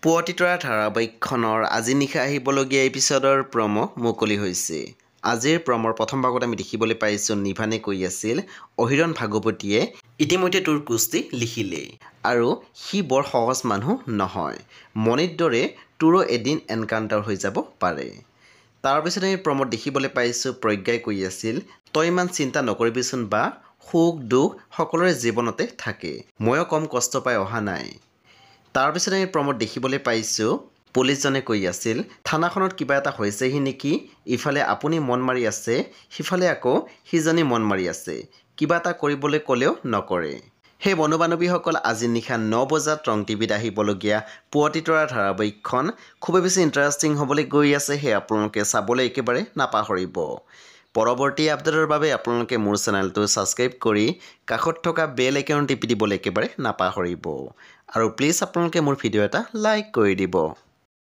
পুৱতিতৰা ধাৰাবাহিকখনৰ আজি নিশা আহিবলগীয়া এপিছডৰ প্ৰম' মুকলি হৈছে। আজিৰ প্ৰমৰ প্ৰথম ভাগত আমি দেখিবলৈ পাইছোঁ নিভানে কৈ আছিল অহিৰণ ভাগৱতীয়ে ইতিমধ্যে তোৰ কুস্তি লিখিলেই আৰু সি বৰ সহজ মানুহ নহয়। মণিৰ দৰে তোৰো এদিন এনকাউণ্টাৰ হৈ যাব পাৰে। তাৰপিছত আমি প্ৰমত দেখিবলৈ পাইছোঁ প্ৰজ্ঞাই কৈ আছিল তই ইমান চিন্তা নকৰিবিচোন বা, সুখ দুখ সকলোৰে জীৱনতে থাকে, ময়ো কম কষ্ট পাই অহা নাই। তাৰপিছত আমি প্ৰমত দেখিবলৈ পাইছোঁ পুলিচজনে কৈ আছিল থানাখনত কিবা এটা হৈছেহি নেকি, ইফালে আপুনি মন মাৰি আছে, সিফালে আকৌ সিজনী মন মাৰি আছে, কিবা এটা কৰিবলৈ ক'লেও নকৰে। সেই বন্ধু বান্ধৱীসকল আজি নিশা 9 বজাত ৰং টিভিত আহিবলগীয়া পুৱতিতৰা ধাৰাবাহিকখন খুবেই বেছি ইণ্টাৰেষ্টিং হ'বলৈ গৈ আছে, সেয়ে আপোনালোকে চাবলৈ একেবাৰে নাপাহৰিব। পৰৱৰ্তী আপডেটৰ বাবে আপোনালোকে মোৰ চেনেলটো ছাবস্ক্ৰাইব কৰি কাষত থকা বেল আইকন টিপি দিবলৈ একেবাৰে নাপাহৰিব আৰু প্লিজ আপোনালোকে মোৰ ভিডিঅ' এটা লাইক কৰি দিব।